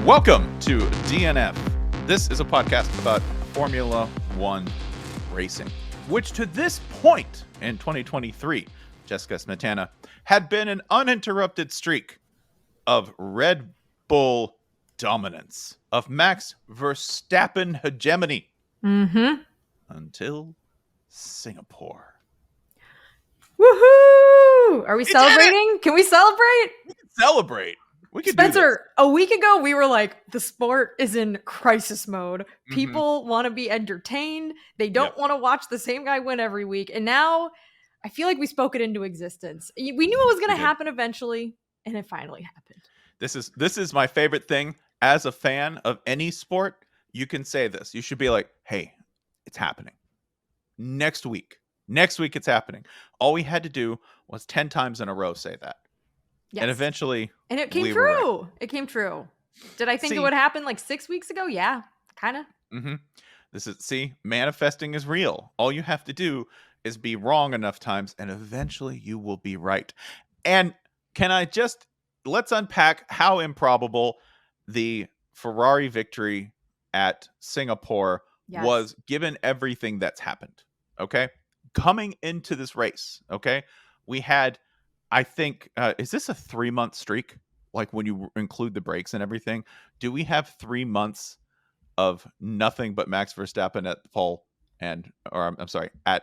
Welcome to DNF. This is a podcast about Formula One racing, which to this point in 2023, Jessica Smetana, had been an uninterrupted streak of Red Bull dominance, of Max Verstappen hegemony, until Singapore. Woohoo! Are we celebrating? Can we celebrate? We can celebrate. We could Spencer, a week ago, we were like, the sport is in crisis mode. People want to be entertained. They don't want to watch the same guy win every week. And now I feel like we spoke it into existence. We knew it was going to happen eventually, and it finally happened. This is my favorite thing. As a fan of any sport, you can say this. You should be like, hey, it's happening. Next week it's happening. All we had to do was 10 times in a row say that. Yes. And eventually... And it came true. Right. It came true. Did I think it would happen like 6 weeks ago? Yeah, kind of. Manifesting is real. All you have to do is be wrong enough times, and eventually you will be right. And let's unpack how improbable the Ferrari victory at Singapore was, given everything that's happened. Okay? Coming into this race, okay, we had... I think, is this a 3-month streak? Like when you include the breaks and everything, do we have 3 months of nothing but Max Verstappen at the pole at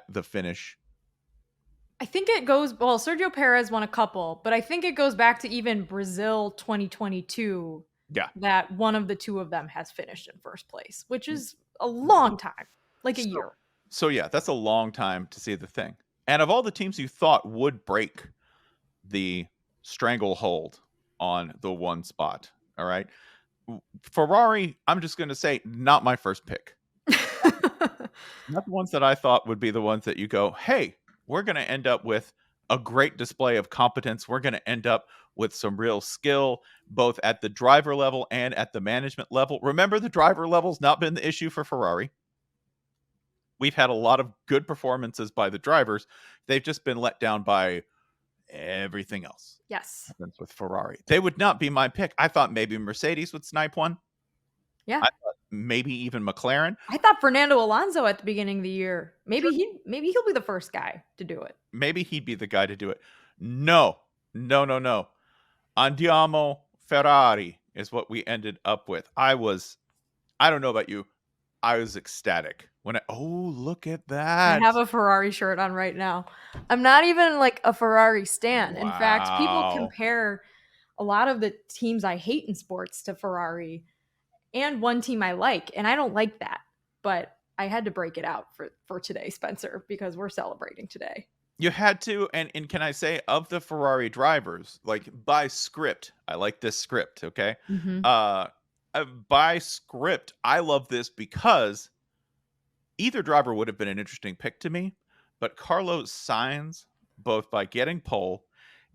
the finish? I think it goes, Sergio Perez won a couple, but I think it goes back to even Brazil 2022. Yeah. That one of the two of them has finished in first place, which is a long time, like a year. So yeah, that's a long time to see the thing. And of all the teams you thought would break the stranglehold on the one spot, all right, Ferrari, I'm just going to say, not my first pick. Not the ones that I thought would be the ones that you go, hey, we're going to end up with a great display of competence. We're going to end up with some real skill, both at the driver level and at the management level. Remember, the driver level's not been the issue for Ferrari. We've had a lot of good performances by the drivers. They've just been let down by everything else. Yes. With Ferrari. They would not be my pick. I thought maybe Mercedes would snipe one. Yeah. I thought maybe even McLaren. I thought Fernando Alonso at the beginning of the year. Maybe he'll be the first guy to do it. Maybe he'd be the guy to do it. No. Andiamo Ferrari is what we ended up with. I don't know about you, I was ecstatic. Look at that. I have a Ferrari shirt on right now. I'm not even like a Ferrari stan. Wow. In fact, people compare a lot of the teams I hate in sports to Ferrari and one team I like. And I don't like that. But I had to break it out for today, Spencer, because we're celebrating today. You had to. And can I say, of the Ferrari drivers, like by script, I like this script, okay? By script, I love this because either driver would have been an interesting pick to me, but Carlos Sainz, both by getting pole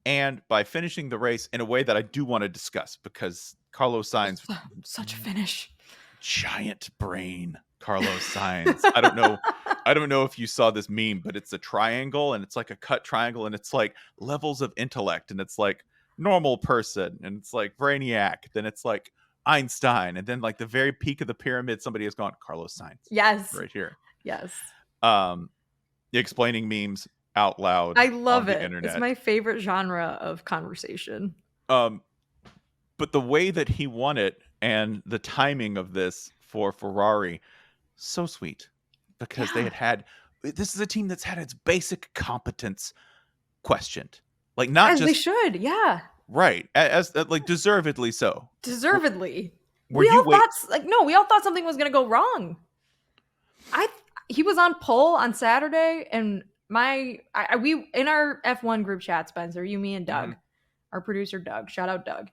and by finishing the race in a way that I do want to discuss, because Carlos Sainz, such a finish, giant brain, Carlos Sainz. I don't know if you saw this meme, but it's a triangle and it's like a cut triangle and it's like levels of intellect, and it's like normal person, and it's like brainiac, then it's like Einstein, and then like the very peak of the pyramid, somebody has gone Carlos Sainz. Yes, right here. Yes. Explaining memes out loud. I love it. Internet. It's my favorite genre of conversation. But the way that he won it and the timing of this for Ferrari, so sweet, because they had this is a team that's had its basic competence questioned, like not as just they should, yeah. Right. As like deservedly so. Deservedly. We all thought something was going to go wrong. He was on pole on Saturday, and we in our F1 group chat, Spencer, you, me, and Doug, our producer Doug, shout out Doug.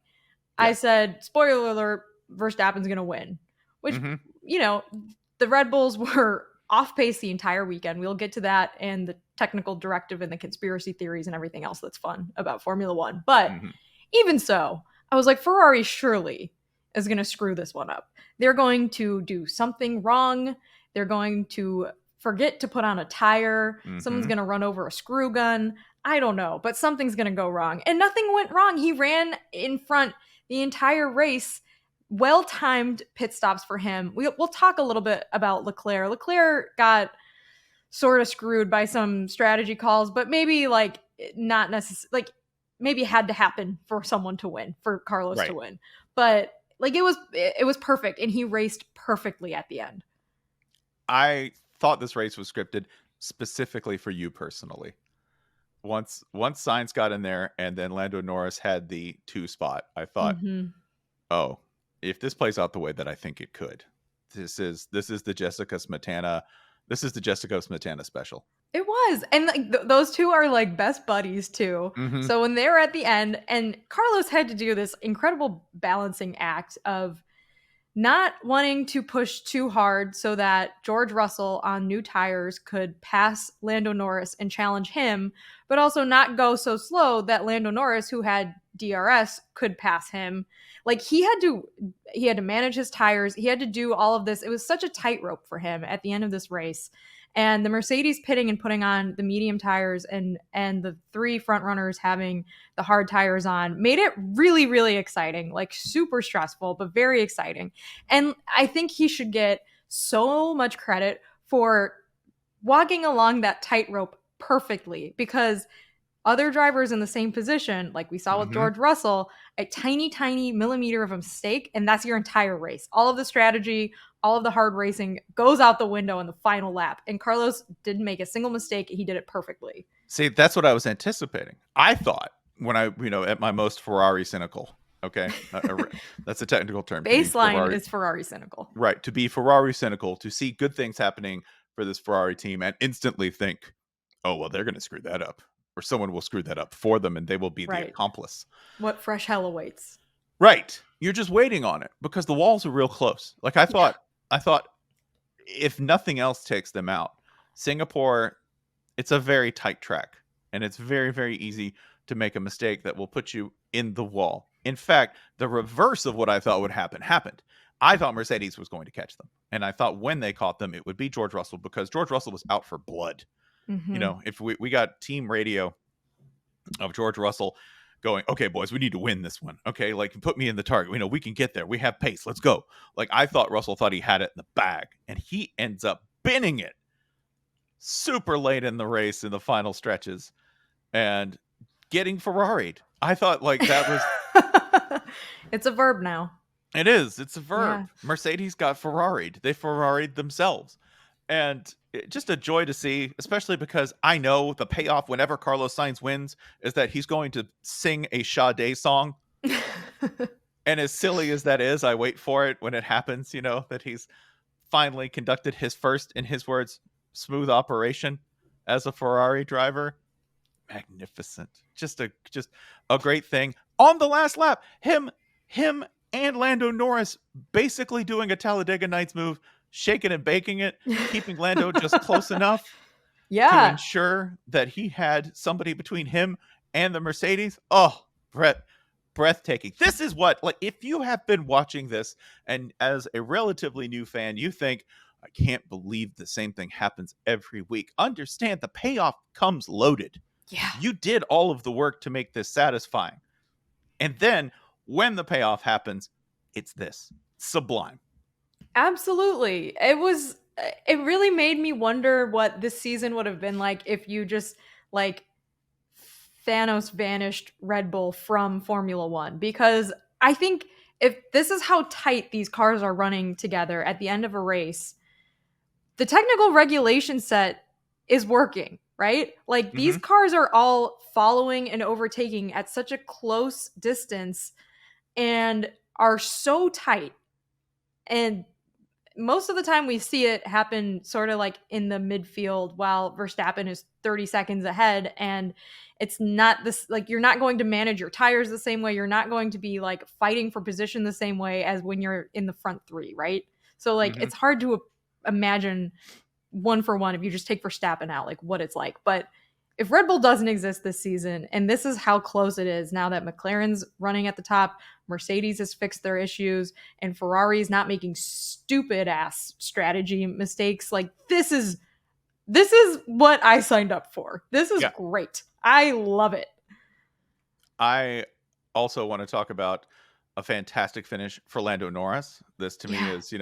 Yeah. I said, spoiler alert, Verstappen's going to win, which, the Red Bulls were off pace the entire weekend. We'll get to that and the technical directive and the conspiracy theories and everything else that's fun about Formula One. But even so, I was like, Ferrari surely is going to screw this one up. They're going to do something wrong. They're going to forget to put on a tire. Someone's going to run over a screw gun. I don't know, but something's going to go wrong. And nothing went wrong. He ran in front the entire race well-timed pit stops for him. We'll talk a little bit about Leclerc. Leclerc got sort of screwed by some strategy calls, but maybe like not necessarily, like maybe had to happen for someone to win, for Carlos to win. But like it was perfect, and he raced perfectly at the end. I thought this race was scripted specifically for you personally. Once Sainz got in there and then Lando Norris had the 2 spot, I thought, oh, if this plays out the way that I think it could, this is the Jessica Smetana. This is the Jessica Smetana special. It was. And like, those two are like best buddies too. So when they were at the end, and Carlos had to do this incredible balancing act of not wanting to push too hard so that George Russell on new tires could pass Lando Norris and challenge him, but also not go so slow that Lando Norris, who had DRS, could pass him. Like he had to manage his tires. He had to do all of this. It was such a tightrope for him at the end of this race. And the Mercedes pitting and putting on the medium tires and the 3 front runners having the hard tires on made it really, really exciting, like super stressful, but very exciting. And I think he should get so much credit for walking along that tightrope perfectly, because other drivers in the same position, like we saw with George Russell, a tiny, tiny millimeter of a mistake, and that's your entire race. All of the strategy, all of the hard racing goes out the window in the final lap. And Carlos didn't make a single mistake. He did it perfectly. See, that's what I was anticipating. I thought when I, at my most Ferrari cynical, okay, that's a technical term. Baseline is Ferrari cynical. Right. To be Ferrari cynical, to see good things happening for this Ferrari team and instantly think, oh, well, they're going to screw that up. Or someone will screw that up for them and they will be the accomplice. What fresh hell awaits. Right. You're just waiting on it because the walls are real close. Like I thought if nothing else takes them out, Singapore, it's a very tight track and it's very, very easy to make a mistake that will put you in the wall. In fact, the reverse of what I thought would happen happened. I thought Mercedes was going to catch them. And I thought when they caught them, it would be George Russell because George Russell was out for blood. If we got team radio of George Russell going, okay, boys, we need to win this one. Okay, like put me in the target. We can get there. We have pace. Let's go. Like I thought Russell thought he had it in the bag, and he ends up binning it super late in the race in the final stretches and getting Ferrari'd. I thought like that was it's a verb now. It is. It's a verb. Yeah. Mercedes got Ferrari'd. They Ferrari'd themselves. And just a joy to see, especially because I know the payoff whenever Carlos Sainz wins is that he's going to sing a Sade song. And as silly as that is, I wait for it when it happens, that he's finally conducted his first, in his words, smooth operation as a Ferrari driver. Magnificent. Just a great thing. On the last lap, him and Lando Norris basically doing a Talladega Nights move, shaking and baking it, keeping Lando just close enough to ensure that he had somebody between him and the Mercedes. Oh, breathtaking. This is what, like, if you have been watching this and as a relatively new fan, you think, I can't believe the same thing happens every week. Understand the payoff comes loaded. Yeah. You did all of the work to make this satisfying. And then when the payoff happens, it's this. Sublime. Absolutely. It really made me wonder what this season would have been like if you just like Thanos vanished Red Bull from Formula One, because I think if this is how tight these cars are running together at the end of a race, the technical regulation set is working, right? Like these cars are all following and overtaking at such a close distance and are so tight. And most of the time we see it happen sort of like in the midfield while Verstappen is 30 seconds ahead. And it's not this, like, you're not going to manage your tires the same way. You're not going to be like fighting for position the same way as when you're in the front 3, right? So like, it's hard to imagine one for one if you just take Verstappen out, like what it's like. But if Red Bull doesn't exist this season, and this is how close it is now that McLaren's running at the top, Mercedes has fixed their issues, and Ferrari's not making stupid ass strategy mistakes, like this is what I signed up for. This is great. I love it. I also want to talk about a fantastic finish for Lando Norris. This to me is,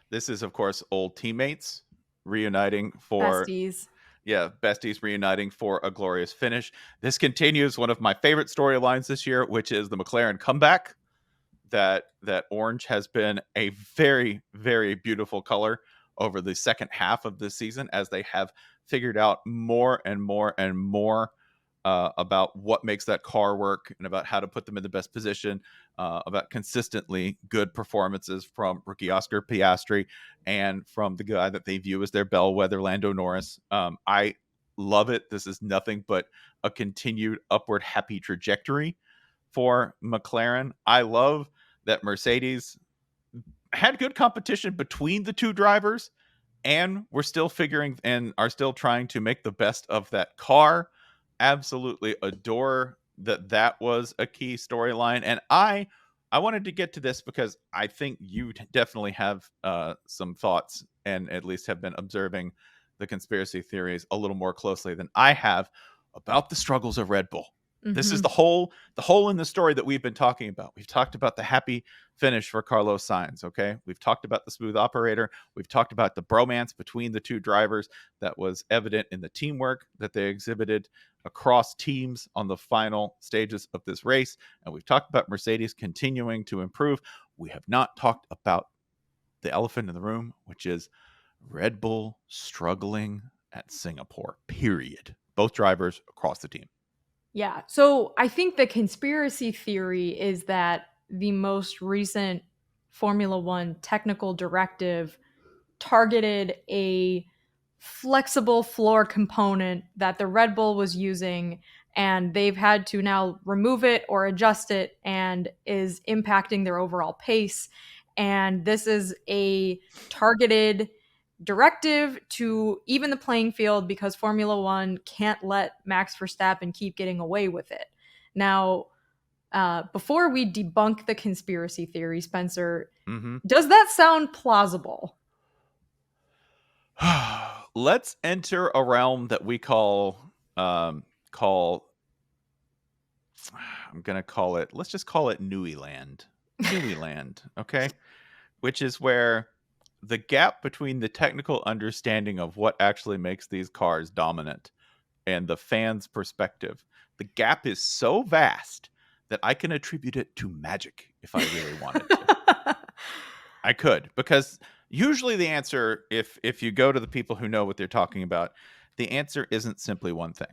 this is of course old teammates reuniting for besties. Yeah, besties reuniting for a glorious finish. This continues one of my favorite storylines this year, which is the McLaren comeback. That orange has been a very, very beautiful color over the second half of this season, as they have figured out more and more and more about what makes that car work and about how to put them in the best position, about consistently good performances from rookie Oscar Piastri and from the guy that they view as their bellwether, Lando Norris. I love it. This is nothing but a continued upward happy trajectory for McLaren. I love that Mercedes had good competition between the two drivers, and we're still figuring and are still trying to make the best of that car. Absolutely adore that was a key storyline. And I wanted to get to this because I think you definitely have some thoughts, and at least have been observing the conspiracy theories a little more closely than I have about the struggles of Red Bull. Mm-hmm. This is the hole in the story that we've been talking about. We've talked about the happy finish for Carlos Sainz, okay? We've talked about the smooth operator. We've talked about the bromance between the two drivers that was evident in the teamwork that they exhibited across teams on the final stages of this race. And we've talked about Mercedes continuing to improve. We have not talked about the elephant in the room, which is Red Bull struggling at Singapore, period. Both drivers across the team. Yeah. So I think the conspiracy theory is that the most recent Formula One technical directive targeted a flexible floor component that the Red Bull was using, and they've had to now remove it or adjust it, and is impacting their overall pace. And this is a targeted directive to even the playing field, because Formula One can't let Max Verstappen keep getting away with it. Now, before we debunk the conspiracy theory, Spencer, does that sound plausible? Let's enter a realm that we call I'm gonna call it, let's just call it Newyland. Newyland, okay? Which is where the gap between the technical understanding of what actually makes these cars dominant and the fans' perspective, the gap is so vast that I can attribute it to magic if I really wanted to. I could, because usually the answer, if you go to the people who know what they're talking about, the answer isn't simply one thing.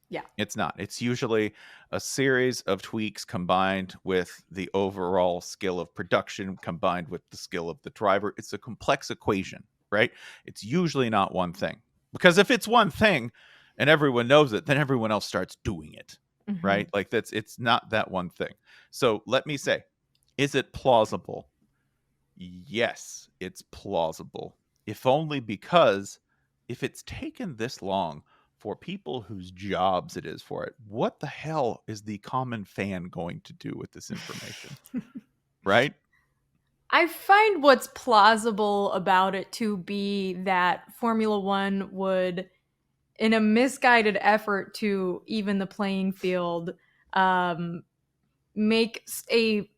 Yeah. It's not. It's usually a series of tweaks combined with the overall skill of production, combined with the skill of the driver. It's a complex equation, right? It's usually not one thing. Because if it's one thing and everyone knows it, then everyone else starts doing it, right? Like it's not that one thing. So let me say, is it plausible? Yes, it's plausible. If only because if it's taken this long for people whose jobs it is for it, what the hell is the common fan going to do with this information? Right? I find what's plausible about it to be that Formula One would, in a misguided effort to even the playing field, make a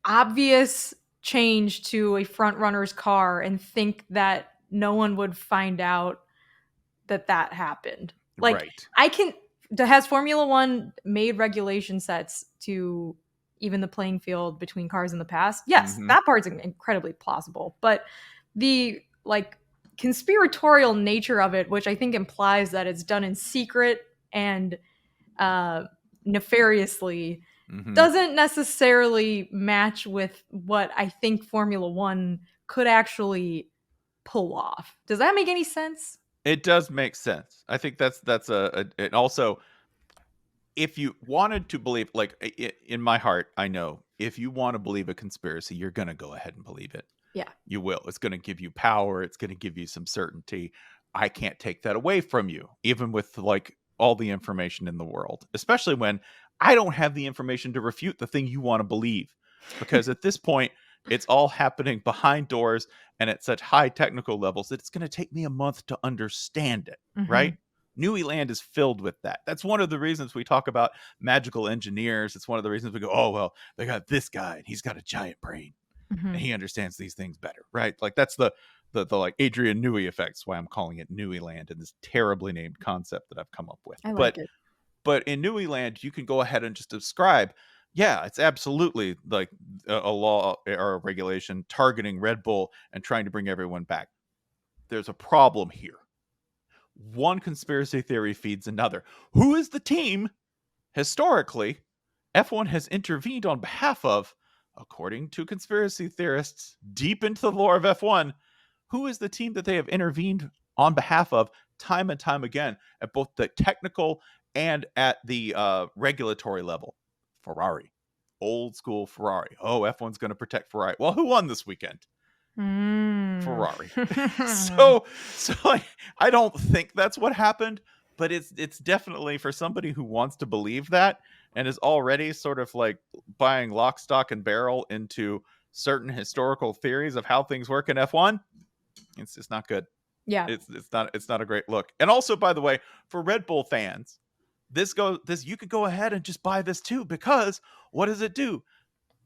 obvious change to a front runner's car and think that no one would find out that happened. Like, right. Has Formula One made regulation sets to even the playing field between cars in the past? Yes, that part's incredibly plausible. But the conspiratorial nature of it, which I think implies that it's done in secret and nefariously, doesn't necessarily match with what I think Formula One could actually pull off. Does that make any sense? It does make sense. I think that's and also, if you wanted to believe, like in my heart, I know if you want to believe a conspiracy, you're going to go ahead and believe it. Yeah. You will. It's going to give you power. It's going to give you some certainty. I can't take that away from you, even with like all the information in the world, especially when I don't have the information to refute the thing you want to believe. Because at this point, it's all happening behind doors and at such high technical levels that it's going to take me a month to understand it, right? Newey Land is filled with that. That's one of the reasons we talk about magical engineers. It's one of the reasons we go, oh, well, they got this guy and he's got a giant brain and he understands these things better, right? Like that's the like Adrian Newey effects, why I'm calling it Newey Land and this terribly named concept that I've come up with. I like it. But in Newey Land, you can go ahead and just describe, yeah, it's absolutely like a law or a regulation targeting Red Bull and trying to bring everyone back. There's a problem here. One conspiracy theory feeds another. Who is the team historically F1 has intervened on behalf of, according to conspiracy theorists deep into the lore of F1? Who is the team that they have intervened on behalf of time and time again at both the technical and at the regulatory level? Ferrari. Old school Ferrari. Oh, F1's going to protect Ferrari. Well, who won this weekend? Ferrari. so like, I don't think that's what happened, but it's definitely, for somebody who wants to believe that and is already sort of like buying lock, stock, and barrel into certain historical theories of how things work in F1, it's just not good. Yeah. It's not a great look. And also, by the way, for Red Bull fans, this you could go ahead and just buy this too, because what does it do?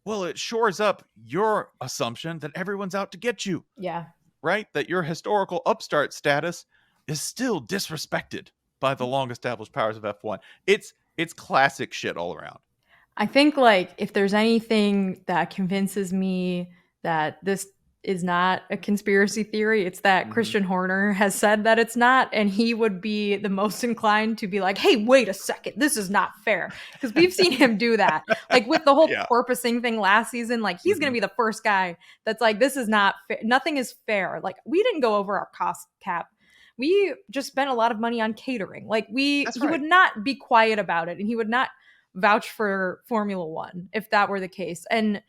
Well, it shores up your assumption that everyone's out to get you. Yeah. Right? That your historical upstart status is still disrespected by the long established powers of F1. It's classic shit all around. I think like if there's anything that convinces me that this is not a conspiracy theory, it's that Christian Horner has said that it's not, and he would be the most inclined to be like, hey, wait a second, this is not fair, because we've seen him do that, like with the whole porpoising thing last season. Like he's gonna be the first guy that's like, this is not fair, nothing is fair, like we didn't go over our cost cap, we just spent a lot of money on catering, like he would not be quiet about it, and he would not vouch for Formula One if that were the case. And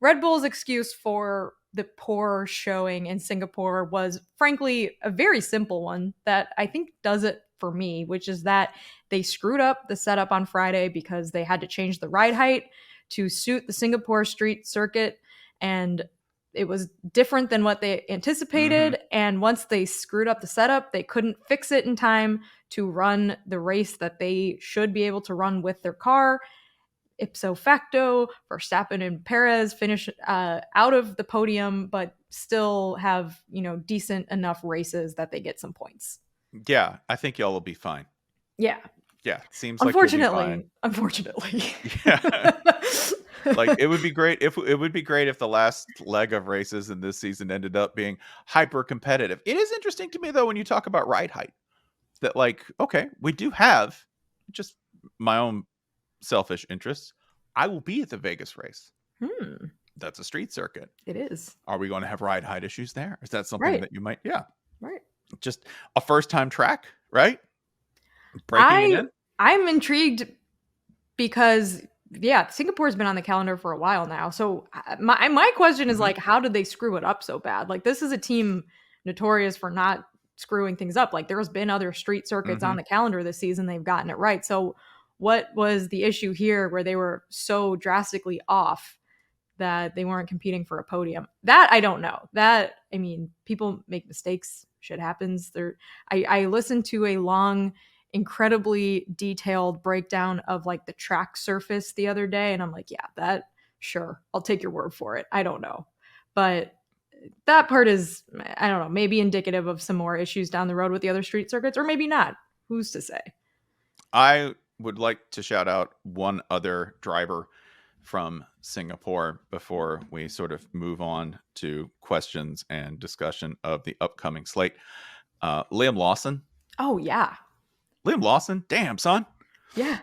Red Bull's excuse for the poor showing in Singapore was frankly a very simple one that I think does it for me, which is that they screwed up the setup on Friday because they had to change the ride height to suit the Singapore street circuit, and it was different than what they anticipated. And once they screwed up the setup, they couldn't fix it in time to run the race that they should be able to run with their car. Ipso facto, Verstappen and Perez finish out of the podium, but still have, decent enough races that they get some points. Yeah, I think y'all will be fine. Yeah. Yeah, seems unfortunately. Yeah. Like it would be great if the last leg of races in this season ended up being hyper competitive. It is interesting to me though when you talk about ride height that like, okay, we do have, just my own selfish interests, I will be at the Vegas race. That's a street circuit. It is. Are we going to have ride height issues there? Is that something that you might? Yeah. Right. Just a first time track, right? Breaking it in. I'm intrigued because Singapore's been on the calendar for a while now. So my question is like, how did they screw it up so bad? Like this is a team notorious for not screwing things up. Like there's been other street circuits on the calendar this season. They've gotten it right. So what was the issue here where they were so drastically off that they weren't competing for a podium? That I don't know. People make mistakes. Shit happens. I listened to a long, incredibly detailed breakdown of like the track surface the other day, and I'm like, sure, I'll take your word for it. I don't know. But that part is, I don't know, maybe indicative of some more issues down the road with the other street circuits, or maybe not. Who's to say? I would like to shout out one other driver from Singapore before we sort of move on to questions and discussion of the upcoming slate. Liam Lawson. Oh yeah. Liam Lawson. Damn, son. Yeah.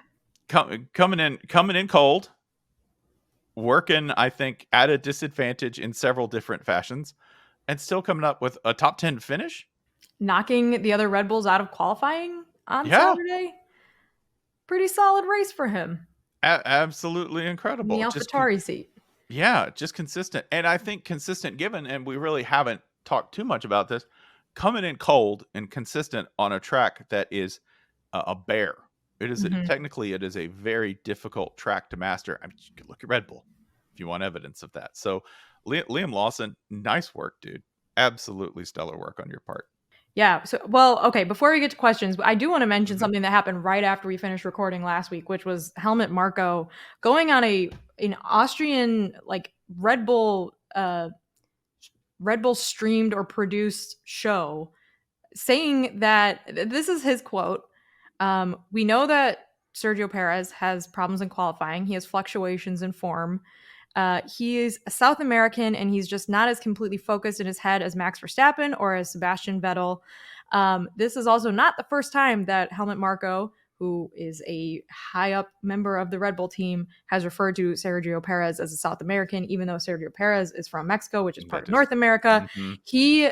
Coming in cold, working, I think, at a disadvantage in several different fashions, and still coming up with a top 10 finish. Knocking the other Red Bulls out of qualifying on Saturday. Pretty solid race for him. Absolutely incredible. The AlphaTauri seat. Yeah, just consistent. And I think consistent given, and we really haven't talked too much about this, coming in cold and consistent on a track that is a bear. It is technically, it is a very difficult track to master. I mean, you could look at Red Bull if you want evidence of that. So Liam Lawson, nice work, dude. Absolutely stellar work on your part. Yeah. So, well, okay. Before we get to questions, I do want to mention something that happened right after we finished recording last week, which was Helmut Marko going on an Austrian like Red Bull streamed or produced show, saying that this is his quote. We know that Sergio Perez has problems in qualifying. He has fluctuations in form. He is a South American, and he's just not as completely focused in his head as Max Verstappen or as Sebastian Vettel. This is also not the first time that Helmut Marko, who is a high up member of the Red Bull team, has referred to Sergio Perez as a South American, even though Sergio Perez is from Mexico, which is part of North America. He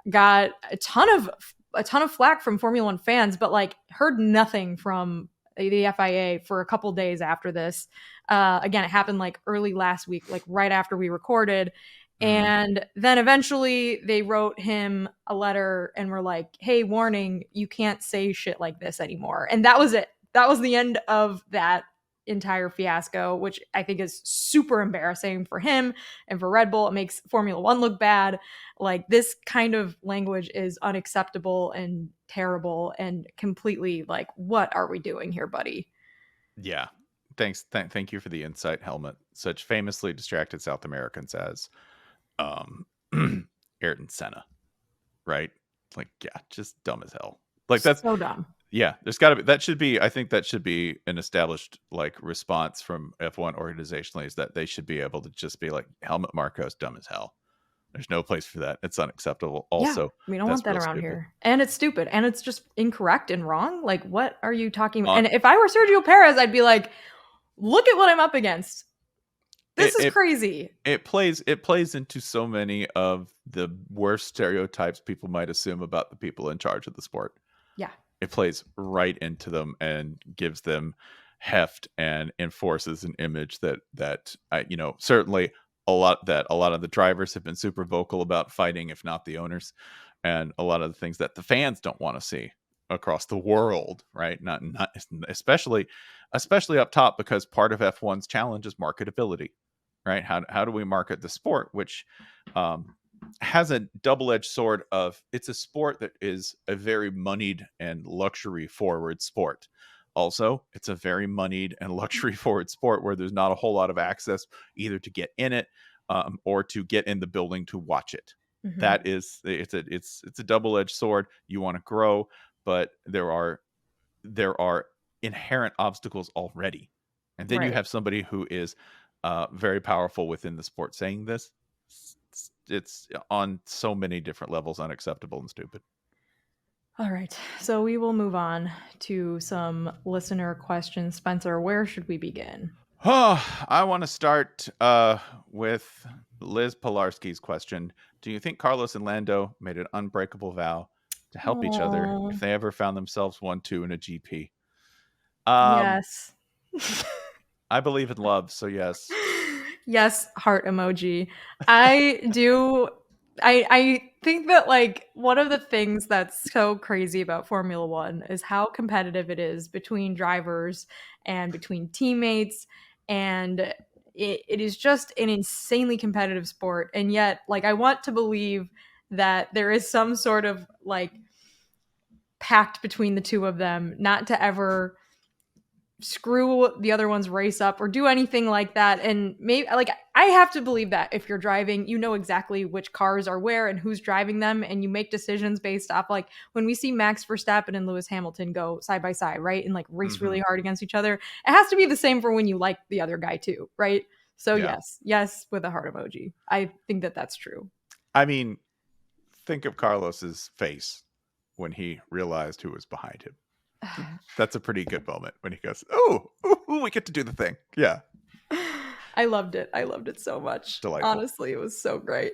got a ton of flack from Formula One fans, but like heard nothing from the FIA for a couple days after this. Again, it happened like early last week, like right after we recorded. And then eventually they wrote him a letter and were like, hey, warning, you can't say shit like this anymore. And that was it. That was the end of that entire fiasco, which I think is super embarrassing for him and for Red Bull. It makes Formula One look bad. Like, this kind of language is unacceptable and terrible and completely like, what are we doing here, buddy? Yeah. Thanks. Thank you for the insight, Helmut. Such famously distracted South Americans as Ayrton Senna, right? Like, yeah, just dumb as hell. Like, that's so dumb. Yeah, there's got to be. I think that should be an established like response from F1 organizationally, is that they should be able to just be like, Helmut Marko's dumb as hell. There's no place for that. It's unacceptable. Also, yeah, we don't want that around here. And it's stupid. And it's just incorrect and wrong. Like, what are you talking about? And if I were Sergio Perez, I'd be like, look at what I'm up against. This is crazy. It plays into so many of the worst stereotypes people might assume about the people in charge of the sport. Yeah. It plays right into them and gives them heft and enforces an image that certainly a lot of the drivers have been super vocal about fighting, if not the owners, and a lot of the things that the fans don't want to see across the world, right? Not especially up top, because part of F1's challenge is marketability, right? How do we market the sport, which has a double-edged sword of, it's a sport that is a very moneyed and luxury forward sport. Also, it's a very moneyed and luxury forward sport where there's not a whole lot of access either to get in it or to get in the building to watch it. That is, it's a double-edged sword. You want to grow, but there are inherent obstacles already. And then you have somebody who is very powerful within the sport saying this. It's on so many different levels unacceptable and stupid. All right, so we will move on to some listener questions. Spencer, where should we begin? I want to start with Liz Pilarski's question. Do you think Carlos and Lando made an unbreakable vow to help each other if they ever found themselves 1-2 in a GP? Yes. I believe in love, so yes. Yes, heart emoji. I do. I think that like one of the things that's so crazy about Formula One is how competitive it is between drivers and between teammates. And it is just an insanely competitive sport. And yet, like, I want to believe that there is some sort of like pact between the two of them not to ever screw the other one's race up or do anything like that. And maybe, like, I have to believe that if you're driving, you know exactly which cars are where and who's driving them, and you make decisions based off, like, when we see Max Verstappen and Lewis Hamilton go side by side, right, and like race really hard against each other, it has to be the same for when you like the other guy too, right? So yes, with a heart emoji. I think that that's true. I mean, think of Carlos's face when he realized who was behind him. That's a pretty good moment when he goes, oh, we get to do the thing. Yeah. I loved it. I loved it so much. Delightful. Honestly, it was so great.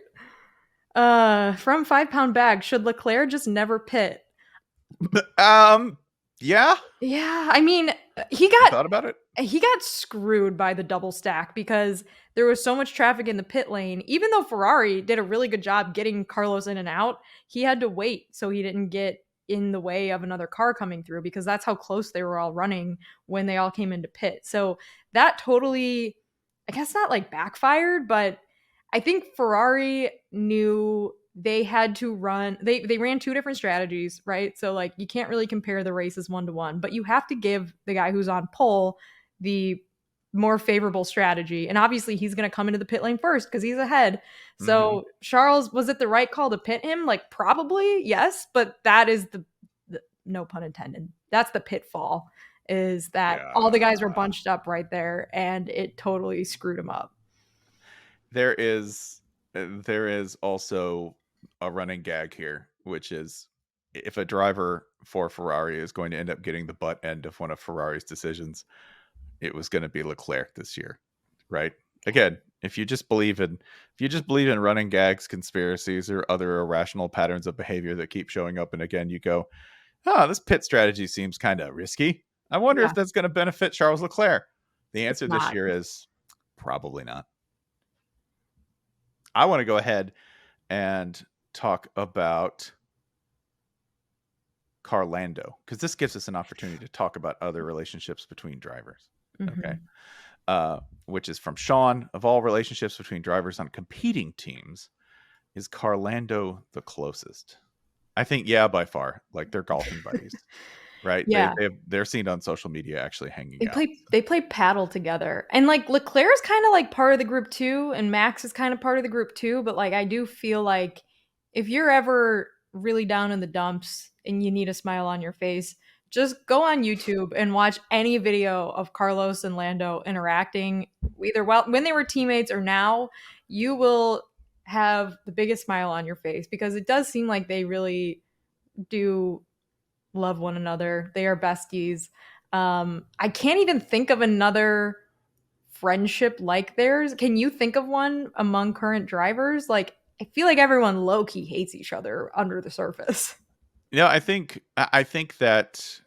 From 5 Pound Bag, should Leclerc just never pit? Yeah. Yeah. I mean, you thought about it? He got screwed by the double stack because there was so much traffic in the pit lane. Even though Ferrari did a really good job getting Carlos in and out, he had to wait so he didn't get in the way of another car coming through, because that's how close they were all running when they all came into pit. So that totally, I guess, not like backfired, but I think Ferrari knew they had to run they ran two different strategies, right? So like you can't really compare the races 1-to-1, but you have to give the guy who's on pole the more favorable strategy. And obviously he's going to come into the pit lane first because he's ahead. So Charles, was it the right call to pit him? Like probably yes, but that is the no pun intended. That's the pitfall, is that all the guys were bunched up right there and it totally screwed him up. There is also a running gag here, which is if a driver for Ferrari is going to end up getting the butt end of one of Ferrari's decisions, it was going to be Leclerc this year, right? Again, if you just believe in running gags, conspiracies, or other irrational patterns of behavior that keep showing up and again, you go, "Oh, this pit strategy seems kind of risky. I wonder if that's going to benefit Charles Leclerc." The answer this year is probably not. I want to go ahead and talk about Carlando, because this gives us an opportunity to talk about other relationships between drivers. Okay. Which is from Sean. Of all relationships between drivers on competing teams, is Carlando the closest? I think, yeah, by far. Like, they're golfing buddies, right? Yeah. They're seen on social media actually hanging out. They play paddle together. And like Leclerc is kind of like part of the group too, and Max is kind of part of the group too. But like I do feel like if you're ever really down in the dumps and you need a smile on your face, just go on YouTube and watch any video of Carlos and Lando interacting, either when they were teammates or now. You will have the biggest smile on your face because it does seem like they really do love one another. They are besties. I can't even think of another friendship like theirs. Can you think of one among current drivers? Like, I feel like everyone low key hates each other under the surface. Yeah, I think that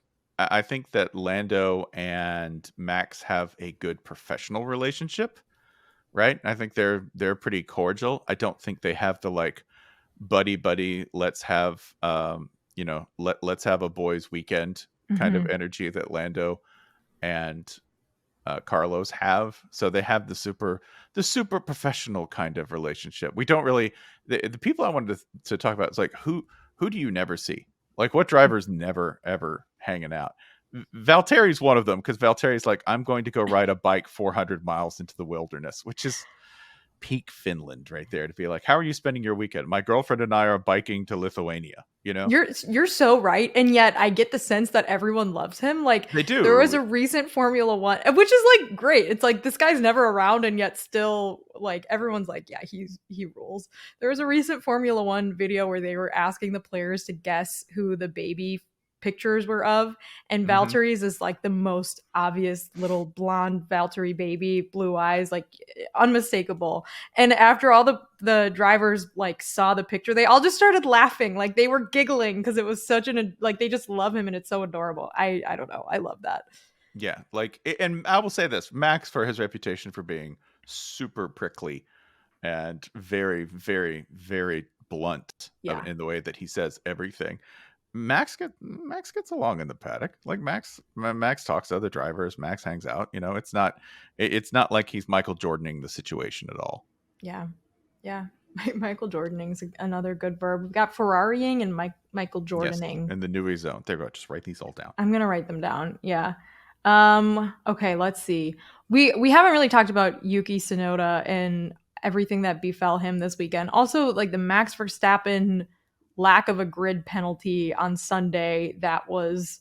Lando and Max have a good professional relationship, right? I think they're pretty cordial. I don't think they have the like buddy, let's have let's have a boys weekend kind of energy that Lando and Carlos have. So they have the super professional kind of relationship. We don't really the people I wanted to talk about is like who do you never see? Like what drivers never ever hanging out? Valtteri's one of them, because Valtteri's like, I'm going to go ride a bike 400 miles into the wilderness, which is peak Finland right there, to be like, how are you spending your weekend? My girlfriend and I are biking to Lithuania. You know, you're so right, and yet I get the sense that everyone loves him. Like they do. There was a recent Formula One, which is like great. It's like this guy's never around, and yet still like everyone's like, yeah, he rules. There was a recent Formula One video where they were asking the players to guess who the baby pictures were of, and Valtteri's is like the most obvious little blonde Valtteri baby, blue eyes, like unmistakable. And after all the drivers like saw the picture, they all just started laughing, like they were giggling because it was such like they just love him and it's so adorable. I don't know, I love that. Yeah, like, and I will say this, Max, for his reputation for being super prickly and very, very, very blunt in the way that he says everything, Max gets along in the paddock. Like Max talks to other drivers. Max hangs out. You know, it's not like he's Michael Jordaning the situation at all. Yeah. Michael Jordaning is another good verb. We've got Ferrariing and Michael Jordaning. Yes, in the Nui zone. There we go. Just write these all down. I'm gonna write them down. Yeah. Okay, let's see. We haven't really talked about Yuki Tsunoda and everything that befell him this weekend. Also, like the Max Verstappen lack of a grid penalty on Sunday, that was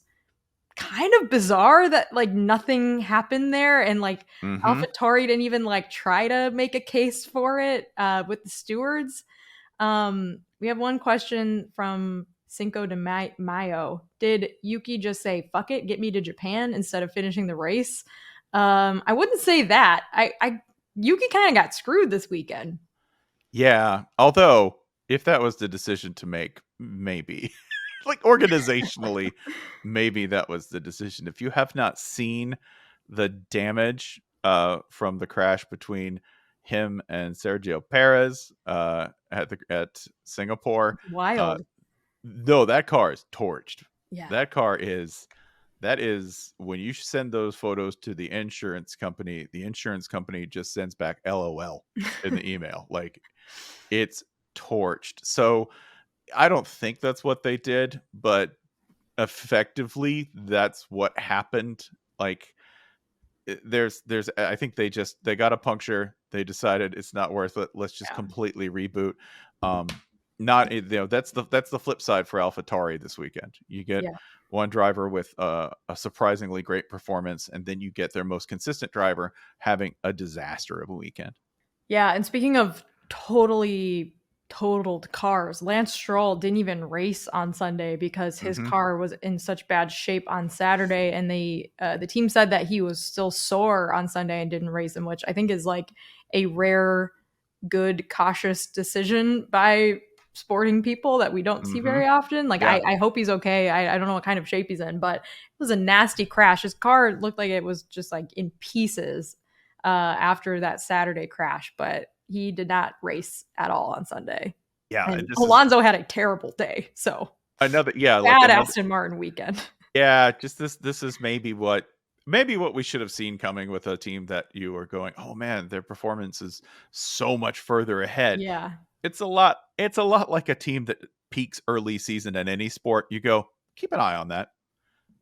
kind of bizarre that like nothing happened there, and like AlphaTauri didn't even like try to make a case for it with the stewards. We have one question from Cinco de Mayo. Did Yuki just say fuck it, get me to Japan instead of finishing the race? I wouldn't say that. Yuki kind of got screwed this weekend. Yeah, although if that was the decision to make, maybe like organizationally, maybe that was the decision. If you have not seen the damage from the crash between him and Sergio Perez at Singapore, wild. No, that car is torched. Yeah, that is when you send those photos to the insurance company just sends back LOL in the email. Like, it's torched. So I don't think that's what they did, but effectively that's what happened. Like there's I think they got a puncture, they decided it's not worth it, let's just completely reboot. Not that's the flip side for AlphaTauri this weekend. You get one driver with a surprisingly great performance, and then you get their most consistent driver having a disaster of a weekend. Yeah, and speaking of totally totaled cars, Lance Stroll didn't even race on Sunday because his car was in such bad shape on Saturday, and the team said that he was still sore on Sunday and didn't race him, which I think is like a rare, good, cautious decision by sporting people that we don't see very often. Like I hope he's okay. I don't know what kind of shape he's in, but it was a nasty crash. His car looked like it was just like in pieces after that Saturday crash, but he did not race at all on Sunday. Yeah, and Alonso had a terrible day. So another bad Aston Martin weekend. Yeah, just this is maybe what we should have seen coming with a team that you were going, oh man, their performance is so much further ahead. Yeah, it's a lot like a team that peaks early season in any sport. You go, keep an eye on that.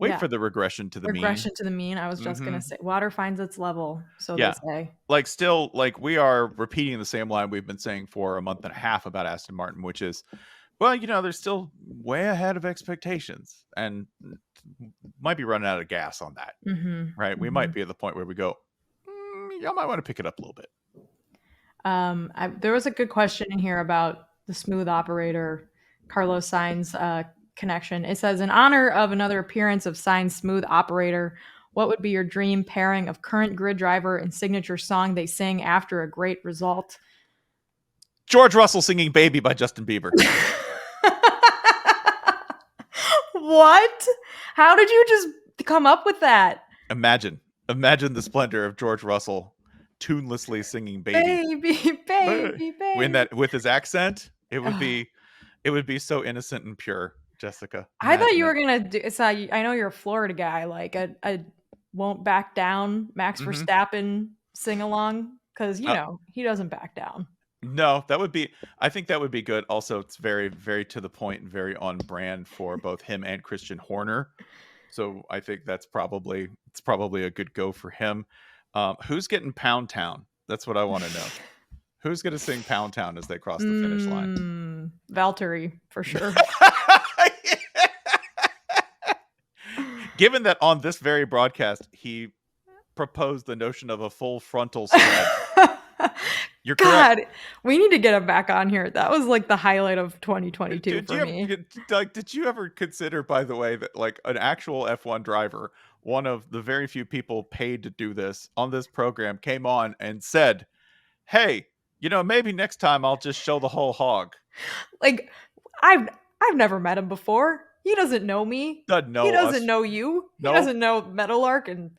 Wait for the regression to the mean. Regression to the mean. I was just going to say, water finds its level, so they say. Like, still, like, we are repeating the same line we've been saying for a month and a half about Aston Martin, which is, well, they're still way ahead of expectations and might be running out of gas on that, right? We might be at the point where we go, y'all might want to pick it up a little bit. There was a good question in here about the smooth operator, Carlos Sainz connection. It says, in honor of another appearance of Sainz smooth operator, what would be your dream pairing of current grid driver and signature song they sing after a great result? George Russell singing Baby by Justin Bieber. What? How did you just come up with that? Imagine the splendor of George Russell tunelessly singing Baby. Baby. When that, with his accent, it would be so innocent and pure. Jessica, I thought you were gonna do. I know you're a Florida guy, like a won't back down Max Verstappen sing along, because he doesn't back down. No, I think that would be good. Also, it's very, very to the point and very on brand for both him and Christian Horner. So I think it's probably a good go for him. Who's getting Pound Town? That's what I want to know. Who's going to sing Pound Town as they cross the finish line? Valtteri, for sure. Given that on this very broadcast, he proposed the notion of a full frontal spread. You're correct. God, we need to get him back on here. That was like the highlight of 2022 for me. Did you ever consider, by the way, that like an actual F1 driver, one of the very few people paid to do this on this program, came on and said, hey, maybe next time I'll just show the whole hog. Like, I've never met him before. He doesn't know me. He doesn't know you. He doesn't know Meadowlark and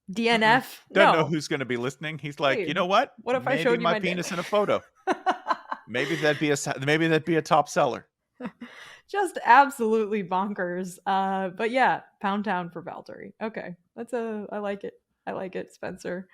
DNF. Doesn't know who's going to be listening. He's like, you know what? What if I showed you my penis in a photo? Maybe that'd be a top seller. Just absolutely bonkers. But yeah, Pound Town for Valtteri. Okay, I like it. I like it, Spencer.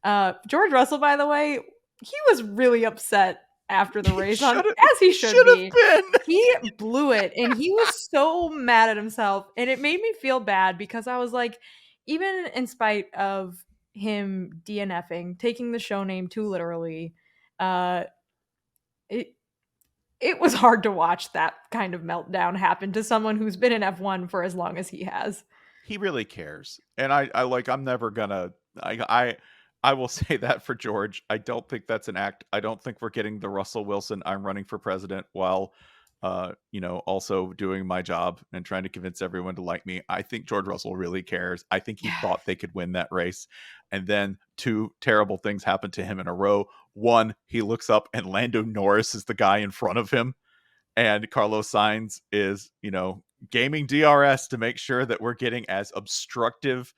George Russell, by the way, he was really upset after the race, as he should be. Been. He blew it, and he was so mad at himself, and it made me feel bad because I was like, even in spite of him DNFing, taking the show name too literally, it was hard to watch that kind of meltdown happen to someone who's been in F1 for as long as he has. He really cares, and I'm never gonna. I will say that for George. I don't think that's an act. I don't think we're getting the Russell Wilson, I'm running for president while, also doing my job and trying to convince everyone to like me. I think George Russell really cares. I think he thought they could win that race. And then two terrible things happened to him in a row. One, he looks up and Lando Norris is the guy in front of him. And Carlos Sainz is, gaming DRS to make sure that we're getting as obstructive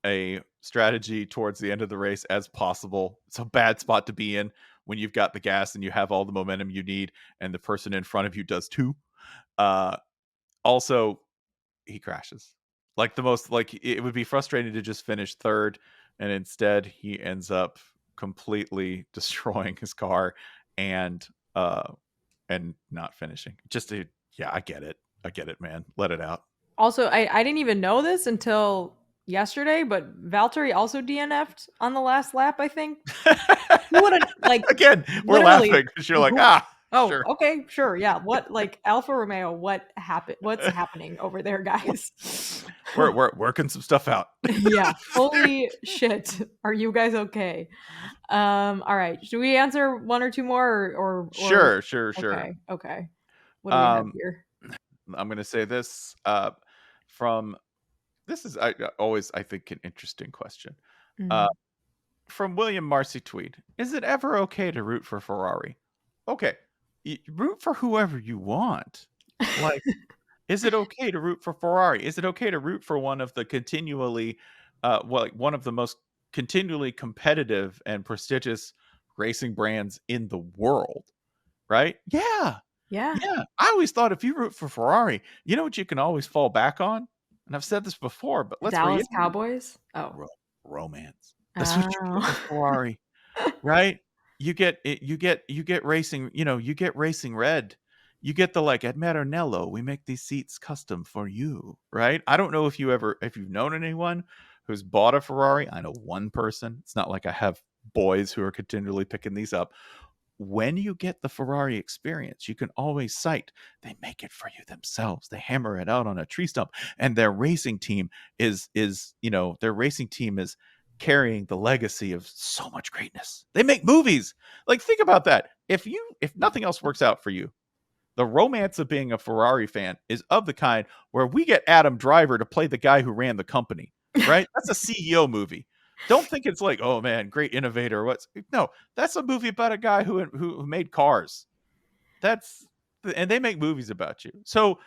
a strategy towards the end of the race as possible. It's a bad spot to be in when you've got the gas and you have all the momentum you need, and the person in front of you does too. Also, he crashes. It would be frustrating to just finish third, and instead he ends up completely destroying his car and not finishing. I get it, man. Let it out. Also, I didn't even know this until yesterday, but Valtteri also DNF'd on the last lap, I think. Who would have, like, again, we're laughing because you're like, oh, sure. Okay, sure, yeah. What, like, Alfa Romeo, what happened? What's happening over there, guys? We're working some stuff out. Yeah. Holy shit. Are you guys okay? All right. Should we answer one or two more or Sure. Okay. What do we have here? I'm gonna say this this is always, I think, an interesting question. From William Marcy Tweed. Is it ever okay to root for Ferrari? Okay. Root for whoever you want. Like, is it okay to root for Ferrari? Is it okay to root for one of the one of the most continually competitive and prestigious racing brands in the world? Right? Yeah. I always thought if you root for Ferrari, you know what you can always fall back on? And I've said this before, but let's Dallas Cowboys? Romance. That's what you do for Ferrari. Right? You get racing, you get racing red. You get the, like, at Maranello, we make these seats custom for you, right? I don't know if you've known anyone who's bought a Ferrari. I know one person. It's not like I have boys who are continually picking these up. When you get the Ferrari experience, you can always cite they make it for you themselves. They hammer it out on a tree stump, and their racing team is carrying the legacy of so much greatness. They make movies. Like, think about that. If nothing else works out for you, the romance of being a Ferrari fan is of the kind where we get Adam Driver to play the guy who ran the company, right? That's a CEO movie. Don't think it's like, oh man, great innovator. No, that's a movie about a guy who made cars. And they make movies about you. So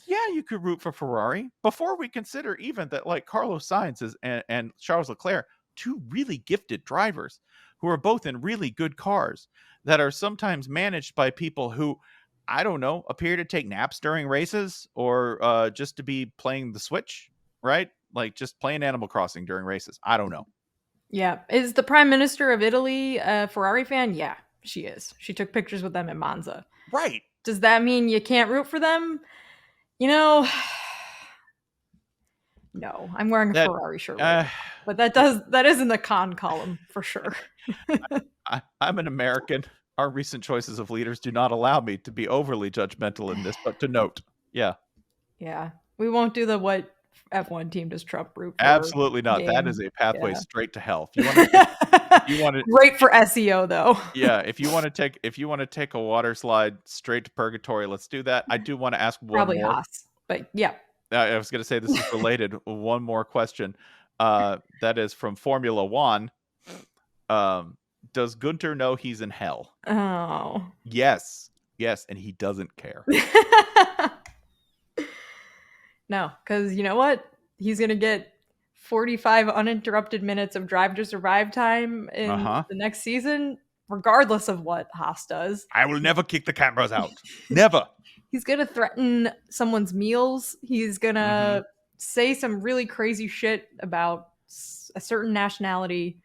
yeah, you could root for Ferrari before we consider even that, like, Carlos Sainz and Charles Leclerc, two really gifted drivers who are both in really good cars that are sometimes managed by people who, I don't know, appear to take naps during races or just to be playing the Switch, right? Like, just playing Animal Crossing during races. I don't know. Yeah. Is the Prime Minister of Italy a Ferrari fan? Yeah, she is. She took pictures with them at Monza. Right. Does that mean you can't root for them? No, I'm wearing a Ferrari shirt right now, but that is in the con column for sure. I'm an American. Our recent choices of leaders do not allow me to be overly judgmental in this, but to note, yeah, we won't do the what F1 team does Trump root for. Absolutely not. Game. That is a pathway straight to hell. If you want to, great for SEO though. Yeah, if you want to take a water slide straight to purgatory, let's do that. I do want to ask one Probably more. Haas, but yeah. I was going to say this is related. One more question. That is from Formula One. Does Gunter know he's in hell? Oh. Yes, and he doesn't care. No, because you know what? He's going to get 45 uninterrupted minutes of Drive to Survive time in the next season, regardless of what Haas does. I will never kick the cameras out. Never. He's going to threaten someone's meals. He's going to say some really crazy shit about a certain nationality.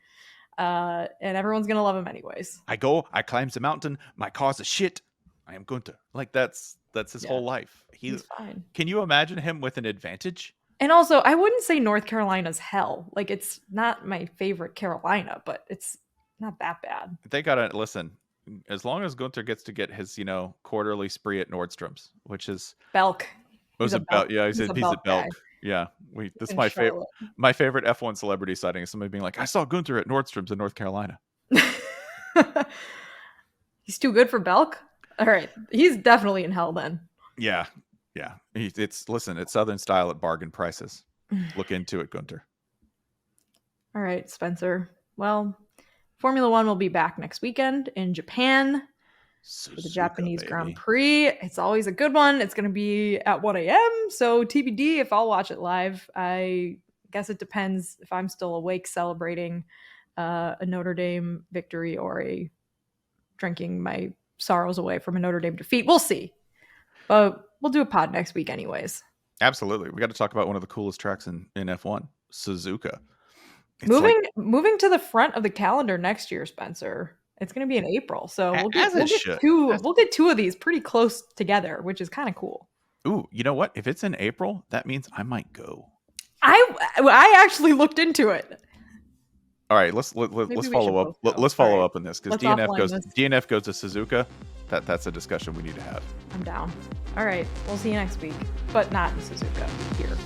And everyone's going to love him anyways. I climb the mountain. My car's a shit. I am Gunter. Like, that's his whole life. He's fine. Can you imagine him with an advantage? And also, I wouldn't say North Carolina's hell. Like, it's not my favorite Carolina, but it's not that bad. They gotta listen. As long as Gunter gets to get his, quarterly spree at Nordstrom's, which is Belk. He's at Belk. Yeah, this is my favorite. My favorite F1 celebrity sighting is somebody being like, "I saw Gunter at Nordstrom's in North Carolina." He's too good for Belk. All right, he's definitely in hell then. Yeah. It's Southern style at bargain prices. Look into it, Gunter. All right, Spencer. Well, Formula One will be back next weekend in Japan for the Japanese Grand Prix. It's always a good one. It's going to be at 1 a.m. So TBD if I'll watch it live. I guess it depends if I'm still awake celebrating a Notre Dame victory or drinking my sorrows away from a Notre Dame defeat. We'll see. But we'll do a pod next week anyways. Absolutely. We got to talk about one of the coolest tracks in F1, Suzuka. Moving to the front of the calendar next year, Spencer. It's going to be in April, so we'll As it get should. we'll get two of these pretty close together, which is kind of cool. Ooh, you know what? If it's in April, that means I might go. I actually looked into it. All right, let's follow up. Let's follow up on this because DNF goes to Suzuka. That's a discussion we need to have. I'm down. All right, we'll see you next week, but not in Suzuka, here.